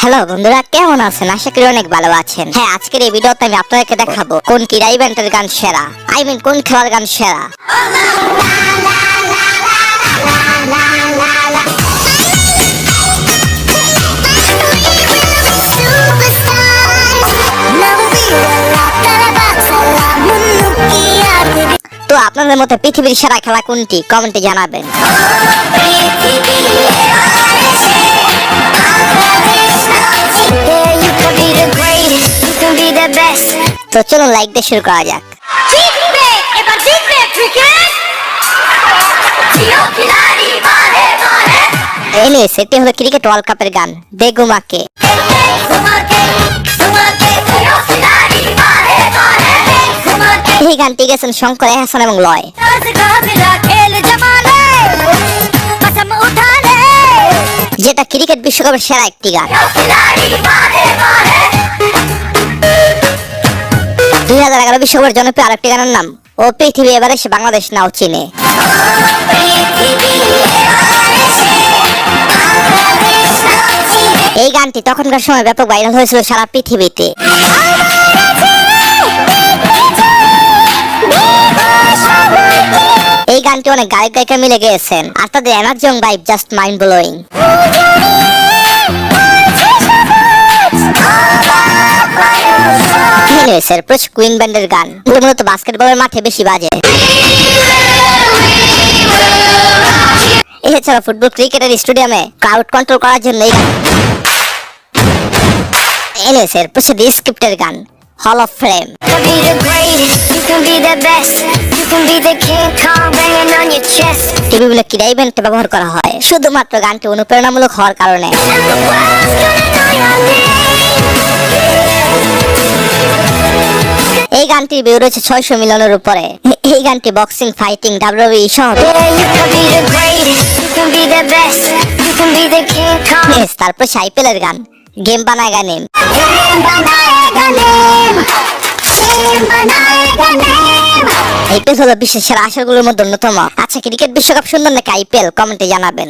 Hello বন্ধুরা, কেমন আছেন? আশা করি অনেক ভালো আছেন। হ্যাঁ, আজকের এই ভিডিওতে আমি আপনাদেরকে দেখাবো কোন ক্রীড়া ইভেন্টের গান সেরা, কোন খেলার গান সেরা। তো আপনাদের মতে পৃথিবীর সেরা খেলা কোনটি? কমেন্টে জানাবেন। তো চলুন লাইক দিয়ে শুরু করা যাক। সেটি হলো ক্রিকেট ওয়ার্ল্ড কাপের গান দে গুমাকে। এই গানটি গেছেন শঙ্কর এহসান এবং লয়। যেটা ক্রিকেট বিশ্বকাপের সেরা একটি গান। 2011 বিশ্বকাপের জনপ্রিয় আরেকটি গানের নাম ও পৃথিবী এবার এসে বাংলাদেশ নাও চিনে। এই গানটি তখনকার সময় ব্যাপক ভাইরাল হয়েছিল সারা পৃথিবীতে। এই গানটি অনেক গায়ক গায়িকা মিলে গেয়েছেন আর তাদের এনার্জি এবং vibe just mind blowing. Queen ব্যান্ডের গান মূলত বাস্কেটবলের মাঠে বেশি বাজে। এছাড়া ফুটবল ক্রিকেটের স্টেডিয়ামে ক্রাউড কন্ট্রোল করার জন্য স্ক্রিপ্টের গান হল অফ ফেম। বিভিন্ন ক্রীড়া ইভেন্টে ব্যবহার করা হয় শুধুমাত্র গানটি অনুপ্রেরণামূলক হওয়ার কারণে। এই গানটির ভিউ রয়েছে 600 মিলিয়নের উপরে। এই গানটি বক্সিং, ফাইটিং, WWE সহ। তারপর IPL এর গান গেম বানায়েগা নেম। IPL হলো বিশ্বের সেরা আসরগুলোর মধ্যে অন্যতম। আচ্ছা, ক্রিকেট বিশ্বকাপ সুন্দর নাকি IPL? কমেন্টে জানাবেন।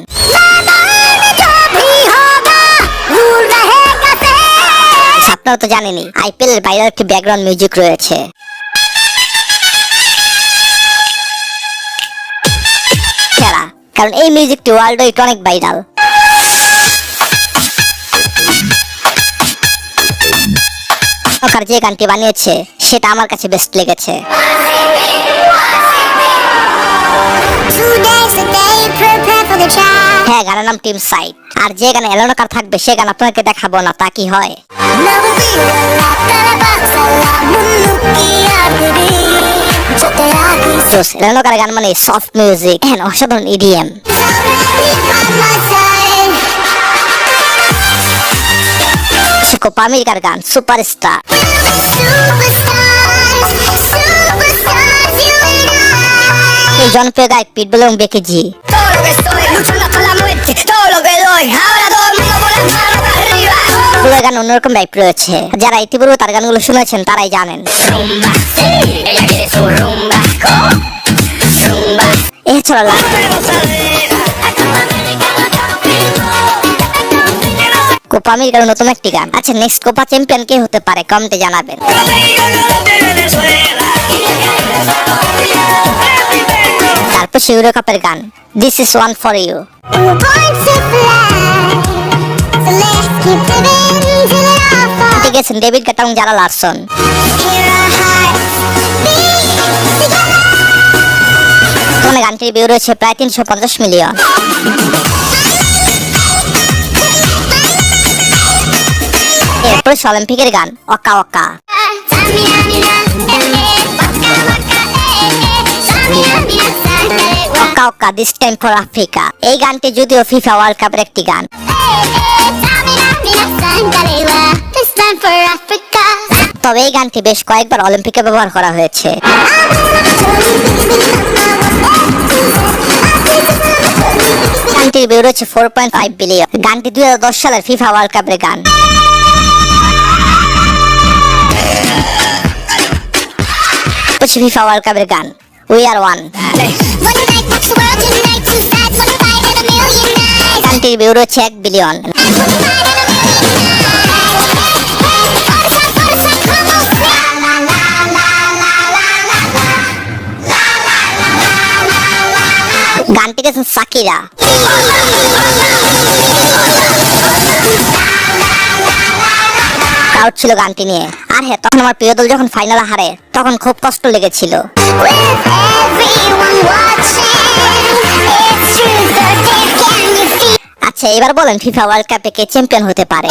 আপনারা তো জানেনই IPL এর বাইরে একটি ব্যাকগ্রাউন্ড মিউজিক রয়েছে। সেরা কারণ এই মিউজিকটি ওয়ার্ল্ড ওয়াইড অনেক ভাইরাল। যে গানটি বানিয়েছে সেটা আমার কাছে বেস্ট লেগেছে। হ্যাঁ, গানের নাম টিম সাইড। আর যে গানে এলোনাকার থাকবে সে গান আপনাকে দেখাবো না, তা কি হয়? এলোনাকার গান মানে সফট মিউজিক, অসাধারণ EDM। কোপা আমেরিকার গান সুপারস্টার। এই জনপ্রিয় গায়ক পিটবুল এবং বেকি জি। গান অন্যরকম ভাইব রয়েছে। যারা ইতিপূর্বে তার গানগুলো শুনেছেন তারাই জানেন। এছাড়া কোপা আমেরিকার নতুন একটি গান। আচ্ছা, নেক্সট কোপা চ্যাম্পিয়ন কে হতে পারে? কমেন্টে জানাবেন। তারপর ইউরো কাপের গান this is one for you. ঠিক আছে, ডেভিড গেটা এবং জারা লারসন। গানটির ভিউ রয়েছে প্রায় 350 মিলিয়ন। এরপর অলিম্পিকের গান ওকা ওকা। ওকা ওকা দিস টাইম ফর আফ্রিকা। এই গানটি যদিও ফিফা ওয়ার্ল্ড কাপের একটি গান, তবে এই গানটি বেশ কয়েকবার অলিম্পিকে ব্যবহার করা হয়েছে। গানটির ভিউ রয়েছে 4.5 বিলিয়ন। গানটি 2010 সালের ফিফা ওয়ার্ল্ড কাপের গান। ফিফা ওয়ার্ল্ড কাপের গান উই আর ওয়ান। গানটির ভিউ রয়েছে 1 বিলিয়ন। গেছেন সাকিরা। প্রাউড ছিল গানটি নিয়ে। আর হ্যাঁ, তখন আমার প্রিয় দল যখন ফাইনালে হারে তখন খুব কষ্ট লেগেছিল। আচ্ছা, এবার বলেন ফিফা ওয়ার্ল্ড কাপে কে চ্যাম্পিয়ন হতে পারে?